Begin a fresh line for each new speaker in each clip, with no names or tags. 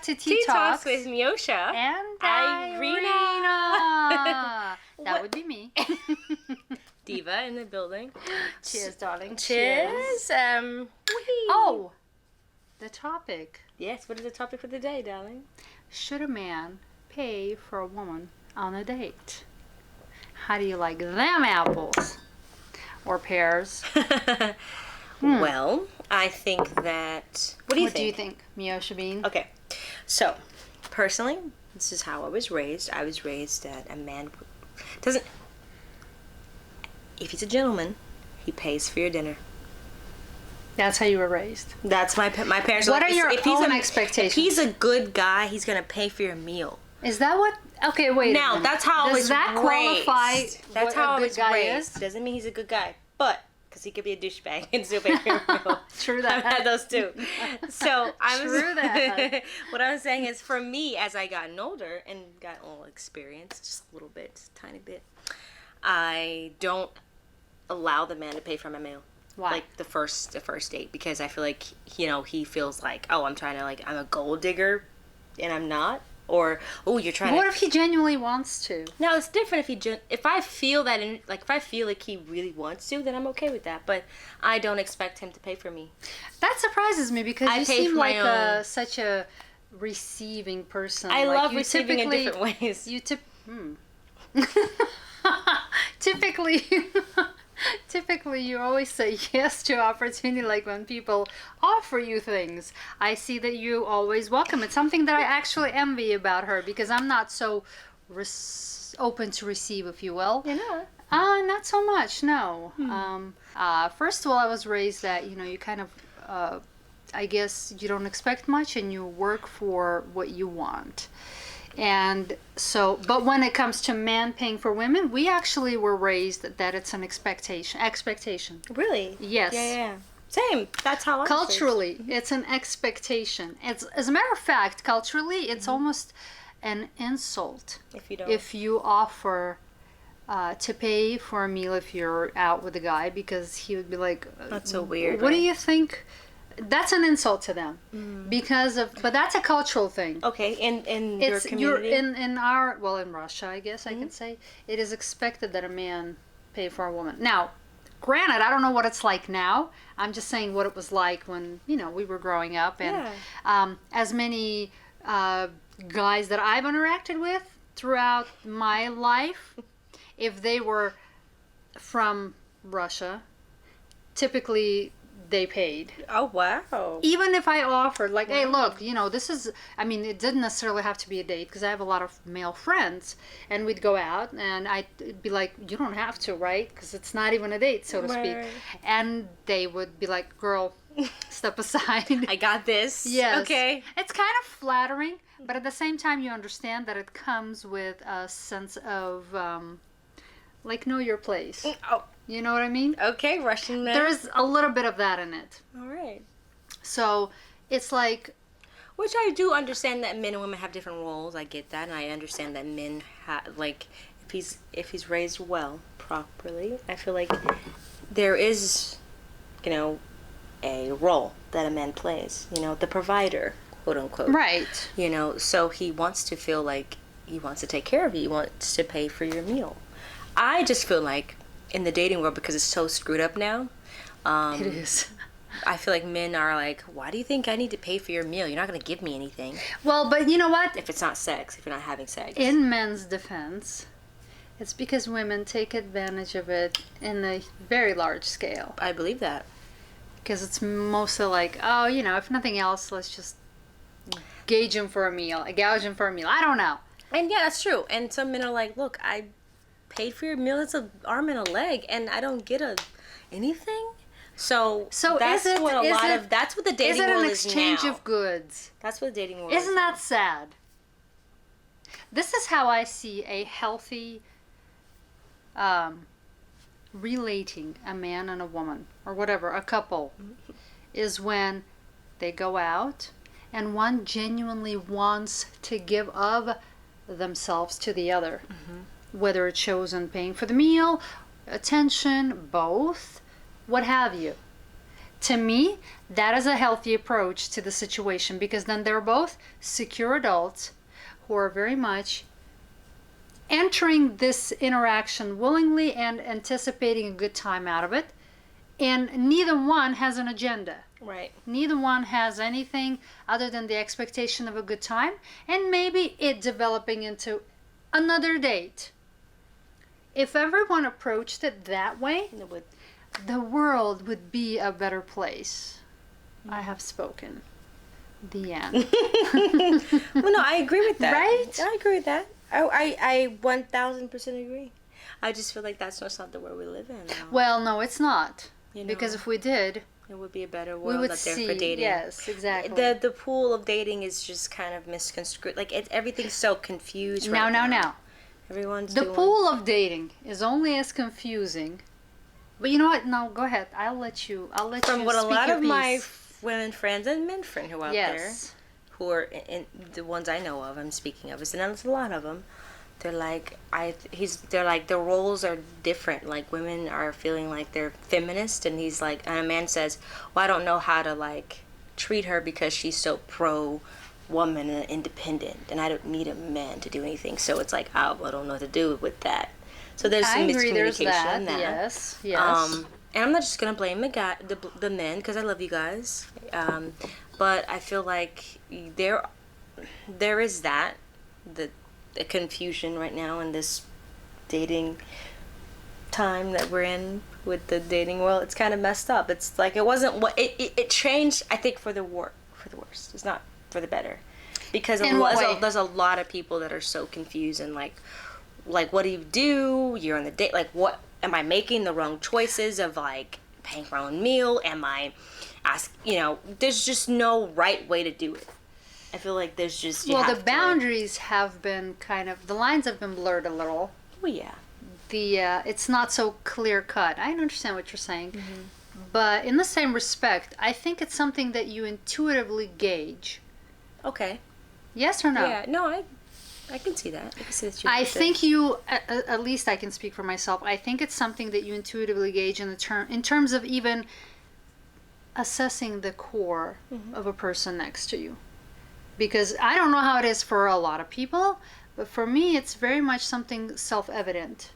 to Tea Talks
with Meosha
and
Irina.
That would be me.
Diva in the building.
Cheers, darling.
Cheers.
Oh, the topic.
Yes, what is the topic for the day, darling?
Should a man pay for a woman on a date? How do you like them apples? Or pears?
Well, I think that... What do you think,
Meosha Bean?
Okay, so, personally, this is how I was raised. I was raised that a man doesn't... If he's a gentleman, he pays for your dinner.
That's how you were raised.
That's my parents.
What are your own expectations?
If he's a good guy, he's gonna pay for your meal.
Is that what? Okay, wait.
Now that's how I was
raised. Does that qualify?
That's how I was
raised.
Doesn't mean he's a good guy, but because he could be a douchebag and still pay for your meal.
True that.
I've had those too. So
True that.
What I'm saying is, for me, as I gotten older and got a little experience, just a little bit, just a tiny bit, I don't allow the man to pay for my meal.
Why?
Like the first date, because I feel like, he feels like, oh, I'm trying to, like, I'm a gold digger and I'm not, or, oh, you're trying
What
to...
if he genuinely wants to?
No, it's different if I feel that, if I feel like he really wants to, then I'm okay with that, but I don't expect him to pay for me.
That surprises me because you seem like such a receiving person.
I
like
love receiving in different ways.
Typically, you always say yes to opportunity, like when people offer you things. I see that you always welcome. It's something that I actually envy about her because I'm not so open to receive, if you will.
You're not?
Not so much, no. First of all, I was raised that, you kind of, I guess you don't expect much and you work for what you want. And so, but when it comes to men paying for women, we actually were raised that it's an expectation.
Really?
Yes.
Yeah. Same. That's how I was
Culturally,
raised.
it's an expectation. It's, as a matter of fact, culturally, it's almost an insult
if you don't.
If you offer to pay for a meal if you're out with a guy, because he would be like,
that's so weird.
What do you think? That's an insult to them but that's a cultural thing.
Okay, in your community?
In Russia, I guess I can say, it is expected that a man pay for a woman. Now, granted, I don't know what it's like now. I'm just saying what it was like when, we were growing up. And as many guys that I've interacted with throughout my life, if they were from Russia, typically they paid.
Oh, wow.
Even if I offered, like, hey, look, this is, it didn't necessarily have to be a date because I have a lot of male friends, and we'd go out and I'd be like, you don't have to, right? Because it's not even a date, so to speak. And they would be like, girl, step aside.
I got this.
Yes.
Okay.
It's kind of flattering, but at the same time, you understand that it comes with a sense of, know your place.
Oh.
You know what I mean?
Okay, Russian men.
There's a little bit of that in it.
All right.
So it's like...
Which I do understand that men and women have different roles. I get that. And I understand that men have, if he's raised well, properly, I feel like there is, a role that a man plays. The provider, quote unquote.
Right.
So he wants to feel like he wants to take care of you. He wants to pay for your meal. I just feel like in the dating world, because it's so screwed up now,
it is.
I feel like men are like, why do you think I need to pay for your meal? You're not going to give me anything.
Well, but you know what?
If it's not sex, if you're not having sex.
In men's defense, it's because women take advantage of it in a very large scale.
I believe that.
Because it's mostly like, oh, if nothing else, let's just gauge him for a meal. I don't know.
And yeah, that's true. And some men are like, look, I paid for your meal. It's an arm and a leg, and I don't get anything. So that's that's what the dating world is now.
Is it an exchange of goods?
That's what the dating world
Isn't that sad? This is how I see a healthy relating, a man and a woman, or whatever, a couple, is when they go out and one genuinely wants to give of themselves to the other. Whether it shows in paying for the meal, attention, both, what have you. To me, that is a healthy approach to the situation, because then they're both secure adults who are very much entering this interaction willingly and anticipating a good time out of it. And neither one has an agenda.
Right.
Neither one has anything other than the expectation of a good time, and maybe it developing into another date. If everyone approached it that way,
It would.
the world would be a better place. I have spoken. The end.
Well, no, I agree with that.
Right?
I agree with that. I 1000% agree. I just feel like that's not the world we live in now.
Well, no, it's not.
You know,
Because if we did,
it would be a better
we
world
would
out there
see.
for dating.
Yes, exactly.
The pool of dating is just kind of misconstrued. Like everything's so confused right now.
Now.
Everyone's
The
doing...
pool of dating is only as confusing. But you know what? No, go ahead. I'll let you.
From what a
speak
lot
your
of my
piece.
women friends and men friends who are out there,
Yes.
who are in the ones I know of, I'm speaking of, and there's a lot of them. They're like they're like the roles are different. Like women are feeling like they're feminist, and he's like, and a man says, well, I don't know how to like treat her because she's so pro woman and independent, and I don't need a man to do anything. So it's like, oh, I don't know what to do with that. So there's some
I agree. There's
miscommunication in
that.
that.
Yes.
And I'm not just gonna blame the men, because I love you guys. But I feel like there is that the confusion right now in this dating time that we're in with the dating world. It's kind of messed up. It's like it wasn't what it changed. I think for the worse. It's not for the better, because there's a lot of people that are so confused and like what do you do? You're on the date. Like, what am I making the wrong choices of like paying for my own meal? Am I there's just no right way to do it. I feel like there's just
the boundaries have been the lines have been blurred a little.
Oh yeah.
It's not so clear cut. I understand what you're saying, but in the same respect, I think it's something that you intuitively gauge.
Okay.
Yes or no?
Yeah. No, I can see that. I can see that.
I think you, at least I can speak for myself. I think it's something that you intuitively gauge in terms of even assessing the core of a person next to you. Because I don't know how it is for a lot of people, but for me, it's very much something self-evident.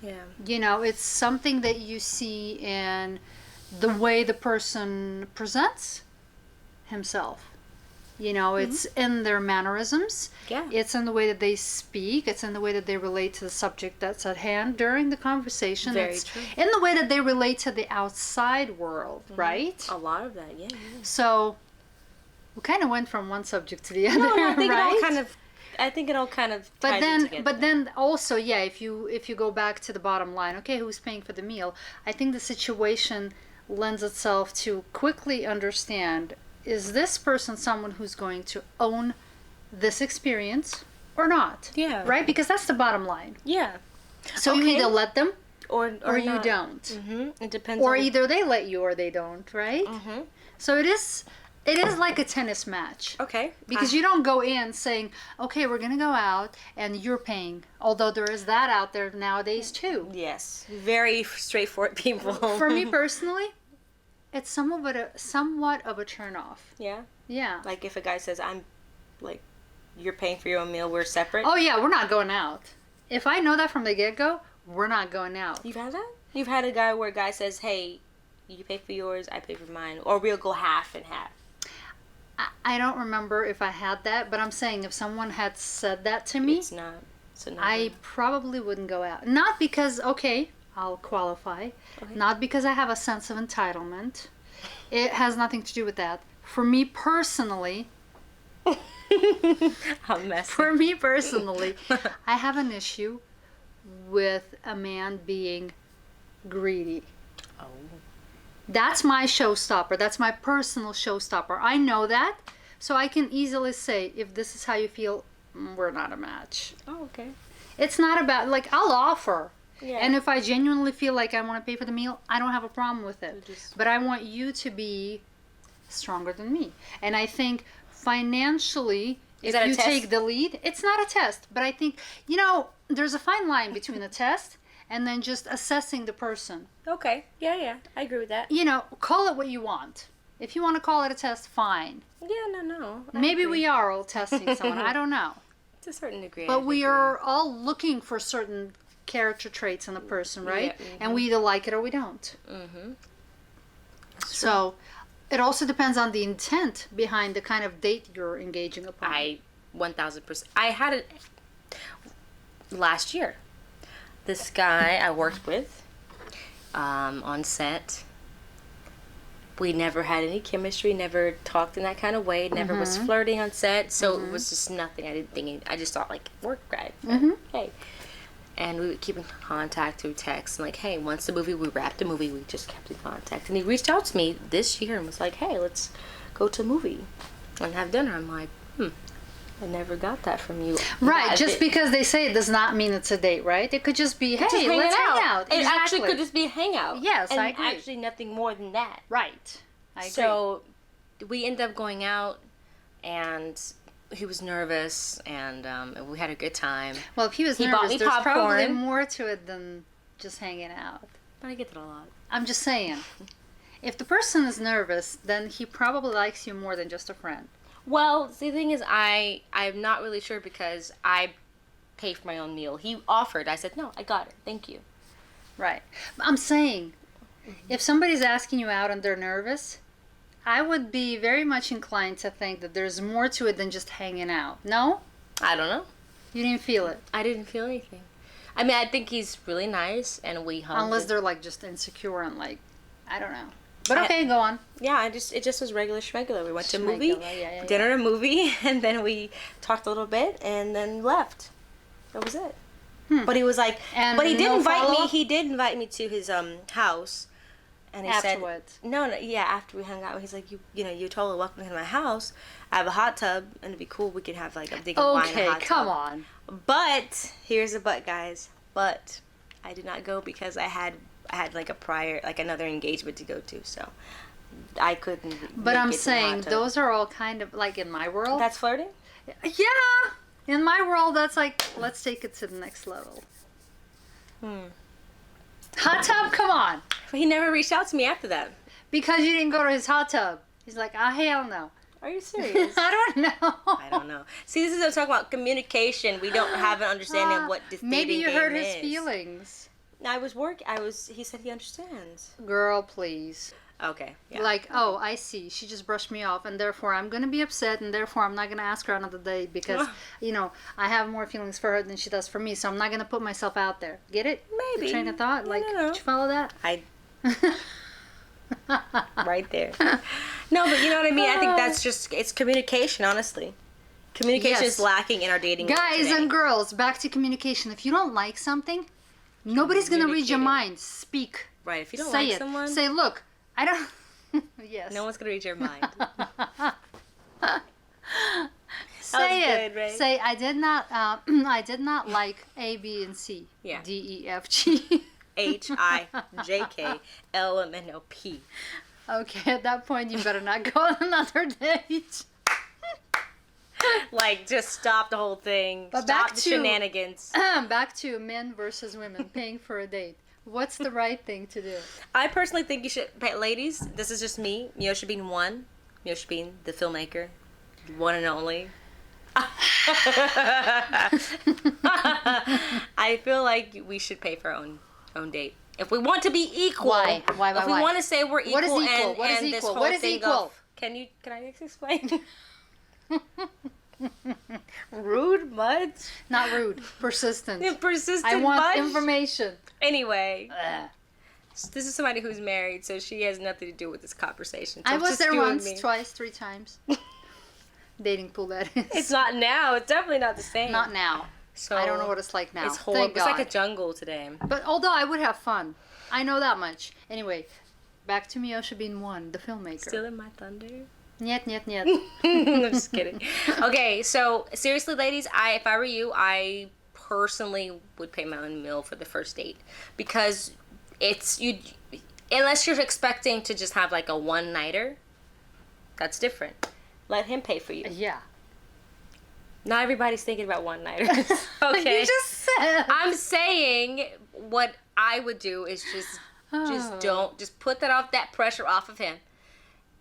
Yeah.
It's something that you see in the way the person presents himself. It's in their mannerisms.
Yeah.
It's in the way that they speak. It's in the way that they relate to the subject that's at hand during the conversation.
Very true.
In the way that they relate to the outside world, right?
A lot of that, yeah.
So we kind of went from one subject to the other,
No, I think
right?
I think it all kind of
But
ties in together.
but then also, yeah, if you go back to the bottom line, okay, who's paying for the meal? I think the situation lends itself to quickly understand, is this person someone who's going to own this experience or not?
Yeah.
Right? Because that's the bottom line.
Yeah.
So you either let them
or
you
not.
don't.
Mm-hmm. It depends.
Or
on
either they let you or they don't, right?
Mm-hmm.
So it is like a tennis match.
Okay.
Because you don't go in saying, okay, we're going to go out and you're paying. Although there is that out there nowadays too.
Yes. Very straightforward people.
For me personally, it's somewhat of a turn off.
Yeah.
Yeah.
Like if a guy says, I'm like, you're paying for your own meal, we're separate.
Oh yeah, we're not going out. If I know that from the get-go, we're not going out.
You've had that? You've had a guy where a guy says, hey, you pay for yours, I pay for mine. Or we'll go half and half.
I don't remember if I had that, but I'm saying if someone had said that to me,
It's not.
I probably wouldn't go out. Not because, okay, I'll qualify.
Okay.
Not because I have a sense of entitlement. It has nothing to do with that. For me personally,
I'm messy.
For me personally, I have an issue with a man being greedy.
Oh.
That's my showstopper. That's my personal showstopper. I know that, so I can easily say, if this is how you feel, we're not a match.
Oh, okay.
It's not about, like, I'll offer.
Yeah.
And if I genuinely feel like I want to pay for the meal, I don't have a problem with it.
Just...
But I want you to be stronger than me. And I think financially, if you take the lead, it's not a test. But I think, there's a fine line between a test and then just assessing the person.
Okay. Yeah. I agree with that.
Call it what you want. If you want to call it a test, fine.
Yeah, no.
Maybe we are all testing someone. I don't know.
To a certain degree.
But we are all looking for certain character traits in a person, right?
Yeah,
And we either like it or we don't.
Mm-hmm.
So it also depends on the intent behind the kind of date you're engaging upon.
1000%. I had it last year. This guy I worked with on set. We never had any chemistry, never talked in that kind of way, never was flirting on set, so it was just nothing. I just thought, like, work, right? Hey. And we would keep in contact through text. And, like, hey, once we wrapped the movie, we just kept in contact. And he reached out to me this year and was like, hey, let's go to a movie and have dinner. I'm like, I never got that from you.
Right, just because they say it does not mean it's a date, right? It could just be, hey, let's hang out.
It actually could just be a hangout.
Yes,
and
I agree.
Actually nothing more than that.
Right, I agree.
So we ended up going out, and he was nervous, and we had a good time.
Well, if he was nervous,
bought me
there's probably
popcorn.
more to it than just hanging out.
But I get that a lot.
I'm just saying, if the person is nervous, then he probably likes you more than just a friend.
Well, the thing is, I'm not really sure because I pay for my own meal. He offered. I said, no, I got it. Thank you.
Right. I'm saying, if somebody's asking you out and they're nervous, I would be very much inclined to think that there's more to it than just hanging out. No?
I don't know.
You didn't feel it?
I didn't feel anything. I mean, I think he's really nice, and we hugged.
Unless they're, like, just insecure and, like, I don't know. But okay, go on.
Yeah, it just was regular schmegular. We went to a movie,
yeah.
dinner and a movie, and then we talked a little bit, and then left. That was it. But he was like, but he did invite me. He did invite me to his house, and he
Afterwards.
said, no, yeah, after we hung out, he's like, you're totally welcome to my house. I have a hot tub, and it'd be cool. We could have like a big wine in a hot tub.
Okay, come on.
But here's the but, guys. But I did not go because I had like another engagement to go to, so I couldn't.
But I'm saying those are all kind of like in my world.
That's flirting?
Yeah, in my world, that's like let's take it to the next level. Hot tub, come on.
But he never reached out to me after that.
Because you didn't go to his hot tub. He's like, hell no.
Are you serious?
I don't know.
I don't know. See, this is what I'm talking about. Communication. We don't have an understanding of what this
maybe
dating
you
game
hurt his
is.
feelings.
He said he understands.
Girl, please.
Okay. Yeah.
Like, oh, I see. She just brushed me off, and therefore I'm going to be upset, and therefore I'm not going to ask her another date because, I have more feelings for her than she does for me, so I'm not going to put myself out there. Get it?
Maybe.
The train of thought? Like,
know.
did you follow that?
Right there. No, but you know what I mean? I think that's just, it's communication, honestly. Communication is lacking in our dating world
Guys
today.
and girls, back to communication. If you don't like something, nobody's going to read your mind. Speak.
Right. If you don't
Say
like
it.
someone.
Say, look, I don't... Yes.
No one's going to read your mind.
Say it.
Good, right?
Say, I did not like A, B, and C.
Yeah.
D, E, F, G.
HIJKLMNOP.
Okay, at that point, you better not go on another date.
Like, just stop the whole thing.
But
stop
back
the
to-
shenanigans.
Back to men versus women paying for a date. What's the right thing to do?
I personally think you should pay, ladies, this is just me, Meosha being one, Meosha being the filmmaker, one and only. I feel like we should pay for our own date. If we want to be equal.
Why?
If we want to say we're equal.
What is equal?
And,
What is
and
equal?
This whole
What is
thing
equal?
Of, can I explain? Rude much?
Not rude. Persistent.
Persistent
I want
much?
information.
Anyway. This is somebody who's married, so she has nothing to do with this conversation. So
I
it's
was
just
there
you and
once,
me.
twice, 3 times. Dating pool, that is.
It's not now. It's definitely not the same.
Not now.
So
I don't know what it's like now.
It's horrible.
Thank
It's like
God.
a jungle today.
But although I would have fun. I know that much. Anyway, back to Meosha being one, the filmmaker.
Still in my thunder.
Niet, niet, niet.
I'm just kidding. Okay, so seriously, ladies, if I were you, I personally would pay my own meal for the first date because it's you. Unless you're expecting to just have like a one-nighter, that's different. Let him pay for you.
Yeah.
Not everybody's thinking about one-nighters. Okay.
You just said.
I'm saying what I would do is just put that pressure off of him,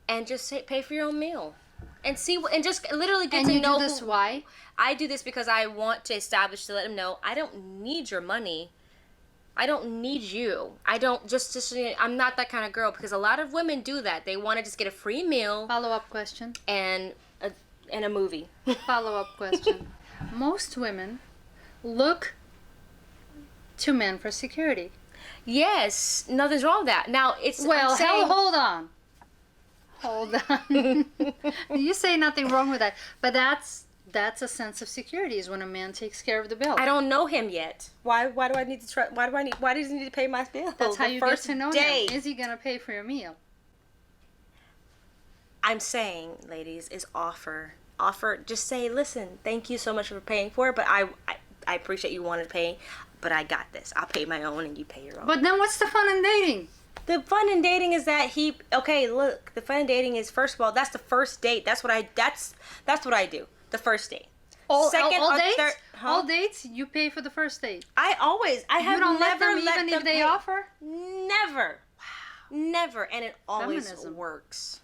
and just pay for your own meal, and just literally get
and
to
you
know
do this why?
I do this because I want to establish, to let him know I don't need your money. I don't need you. I don't I'm not that kind of girl, because a lot of women do that. They want to just get a free meal.
Follow-up question.
And a movie.
Follow-up question. Most women look to men for security.
Yes, nothing's wrong with that. Now
Well, hold on. You say nothing wrong with that, but that's a sense of security, is when a man takes care of the bill.
I don't know him yet. Why do I need to try? Why does he need to pay my bill?
That's how you get to know him. Is he gonna pay for your meal?
I'm saying, ladies, is offer. Just say, listen, thank you so much for paying for it, but I appreciate you wanting to pay, but I got this. I'll pay my own and you pay your own.
But then what's the fun in dating?
The fun in dating is that the fun in dating is, first of all, that's the first date. That's what I do. The first date.
All
dates?
Third, all dates, you pay for the first date.
I have
you don't
never
let them even if they offer?
Never. Wow. Never. And it always
Feminism.
works.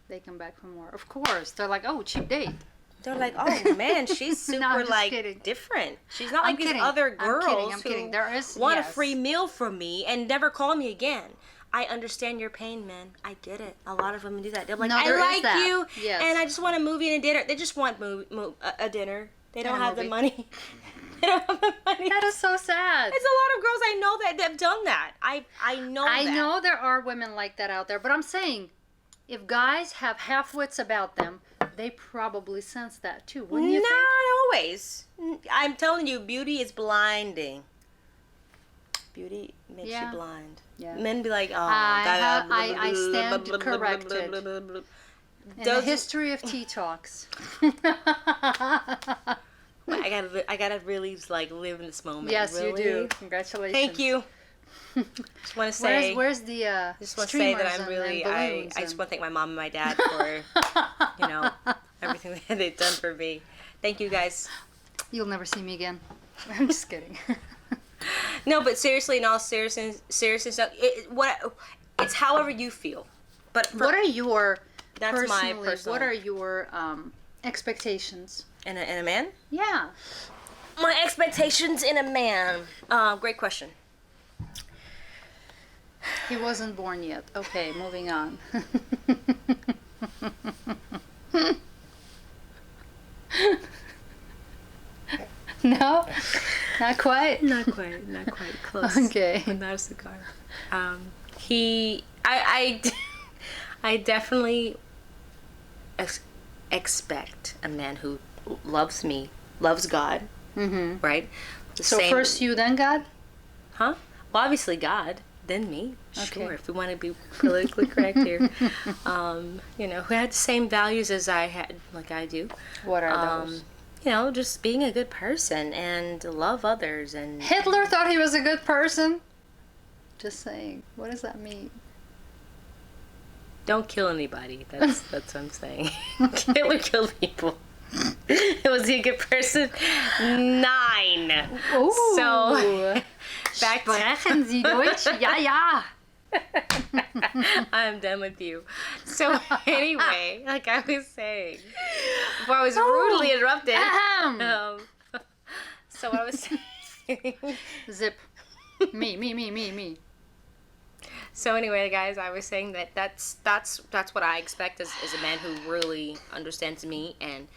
They come back for more. Of course. They're like, oh, cheap date.
They're like, oh man, she's super
kidding.
different. She's not like these other girls who want a free meal from me and never call me again. I understand your pain, man. I get it. A lot of women do that. They're like, I like you, and I just want a movie and a dinner. They just want a dinner. They don't have the money. They don't have the money.
That is so sad.
It's a lot of girls I know that have done that. I know
there are women like that out there, but I'm saying, if guys have half-wits about them, they probably sense that too, wouldn't you think?
Not always. I'm telling you, beauty is blinding. Beauty makes you blind. Yeah. Men be like, oh,
I stand corrected. In the history of tea talks.
I gotta really live in this moment.
Yes,
really.
you do. Congratulations.
Thank you. Just want to say.
Where's the
just want to say that I'm really. I just want to thank my mom and my dad for, everything that they've done for me. Thank you guys.
You'll never see me again. I'm just kidding.
No, but seriously, in all seriousness, it's however you feel. But
what are your
that's my personal.
What are your expectations
in a man?
Yeah.
My expectations in a man. Great question.
He wasn't born yet. Okay, moving on. No? Not quite?
Not quite. Close.
Okay.
But not a cigar. I definitely expect a man who loves me, loves God, right?
First you, then God?
Huh? Well, obviously God, then me. Okay. Sure, if we want to be politically correct here. Who had the same values as I had, like I do.
What are those?
Just being a good person and love others. And
Hitler thought he was a good person? Just saying. What does that mean?
Don't kill anybody. That's what I'm saying. Hitler killed people. Was he a good person? 9.
Ooh.
So, back to...
Sprechen Sie Deutsch? Ja, ja.
I'm done with you. So anyway, like I was saying, before I was rudely interrupted. So what I was saying.
Zip. Me.
So anyway, guys, I was saying that's what I expect as a man who really understands me, and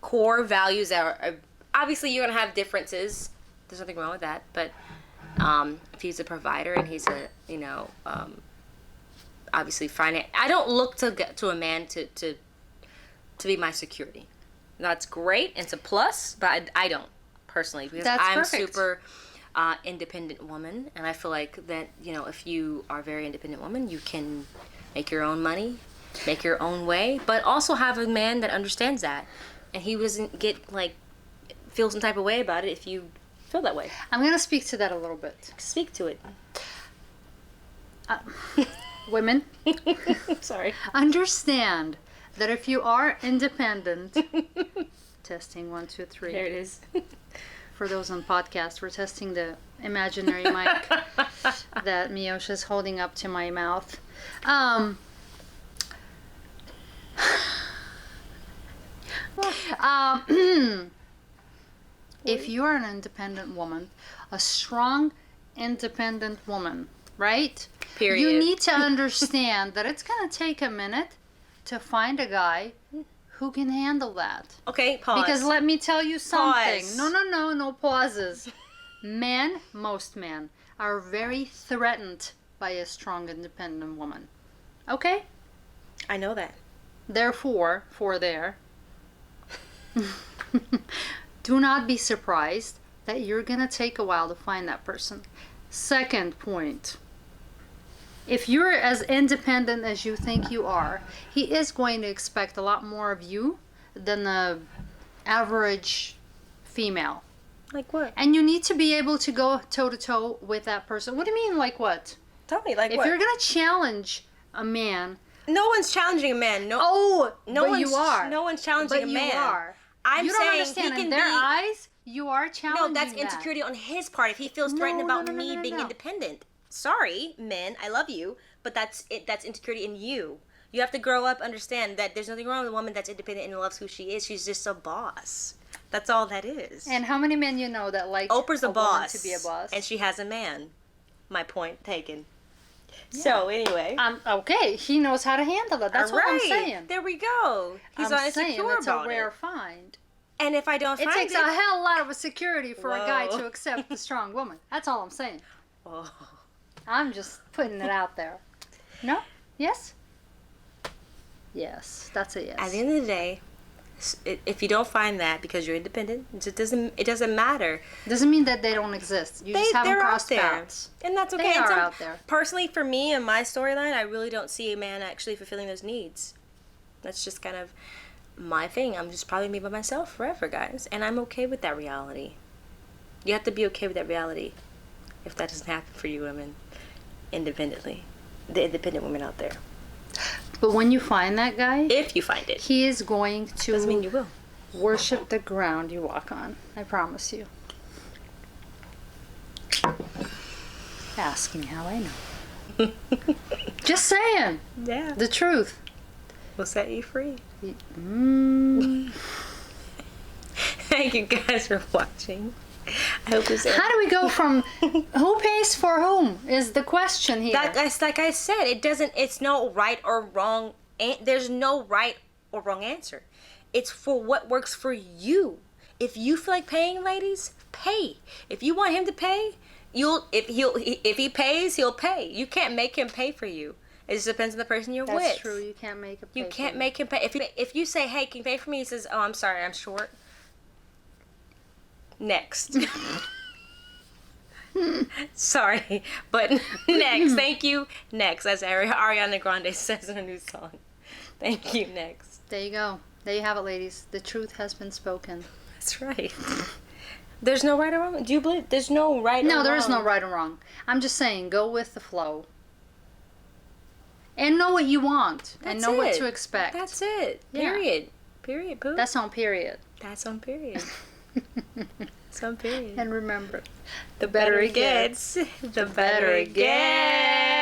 core values are obviously you're gonna have differences. There's nothing wrong with that, but if he's a provider and he's a obviously finance, I don't look to a man to be my security. That's great, and it's a plus, but I don't personally, because I'm
perfect.
super independent woman, and I feel like that if you are a very independent woman, you can make your own money, make your own way, but also have a man that understands that, and he doesn't feel some type of way about it if you feel that way.
I'm going to speak to that a little bit.
Speak to it.
Women,
sorry.
understand that if you are independent, Testing 1, 2, 3.
There it is.
For those on podcast, we're testing the imaginary mic that Meosha's holding up to my mouth. If you're an independent woman, a strong, independent woman, right?
Period.
You need to understand that it's going to take a minute to find a guy who can handle that.
Okay, pause.
Because let me tell you something.
Pause.
No pauses. Most men, are very threatened by a strong, independent woman. Okay?
I know that.
Therefore, do not be surprised that you're going to take a while to find that person. Second point. If you're as independent as you think you are, he is going to expect a lot more of you than the average female.
Like what?
And you need to be able to go toe to toe with that person. What do you mean, like what?
Tell me, like
If
what?
you're going to challenge a man.
No one's challenging a man. No.
Oh,
no
but
one's,
you are.
No one's challenging
But
a
you
man.
are.
I'm
You don't
saying
understand.
he can
In their
be.
eyes, you are challenging.
No, that's
that.
insecurity on his part. If he feels threatened about me being
no.
independent. Sorry, men, I love you, but that's it. That's insecurity in you. You have to grow up, understand that there's nothing wrong with a woman that's independent and loves who she is. She's just a boss. That's all that is.
And how many men you know that like
Oprah's a
woman
boss,
to be a boss?
and she has a man. My point taken. Yeah. So anyway,
okay. He knows how to handle it. That's what I'm saying.
There we go. He's
I'm
not
saying
insecure
it's
about
a rare
it.
find.
And if I don't
It
find
takes
it,
a hell lot of security for a guy
Whoa.
to accept a strong woman. That's all I'm saying.
oh.
I'm just putting it out there. No? Yes? Yes. That's a yes.
At the end of the day, if you don't find that because you're independent, it doesn't matter.
Doesn't mean that they don't exist. You just haven't
they're out
crossed
there,
paths.
and that's okay.
They
And
are out there.
Personally, for me and my storyline, I really don't see a man actually fulfilling those needs. That's just kind of my thing. I'm just probably me by myself forever, guys, and I'm okay with that reality. You have to be okay with that reality if that doesn't happen for you women independently, the independent women out there.
But when you find that guy,
If you find it,
he is going
doesn't mean
to
you will.
worship the ground you walk on. I promise you. Asking how I know. Just saying.
Yeah,
The truth.
we'll set you free.
Mm.
Thank you guys for watching. I hope this.
How do we go from who pays for whom is the question here.
That's like I said. It doesn't. It's no right or wrong. There's no right or wrong answer. It's for what works for you. If you feel like paying, ladies, pay. If you want him to pay, if he pays, he'll pay. You can't make him pay for you. It just depends on the person you're with.
That's true. You can't make it.
You can't make him pay. If you say, "Hey, can you pay for me?" He says, "Oh, I'm sorry, I'm short." Next. Sorry, but next. Thank you. Next, as Ariana Grande says in her new song. Thank you. Next.
There you go. There you have it, ladies. The truth has been spoken.
That's right. There's no right or wrong. Do you believe there's no right or wrong?
No, there is no right or wrong. I'm just saying, go with the flow. And know what you want. And know what to expect.
That's it.
Yeah.
Period. Period. Pooh.
That's on period.
That's on period. That's on period.
And remember,
The better it gets, the better it gets.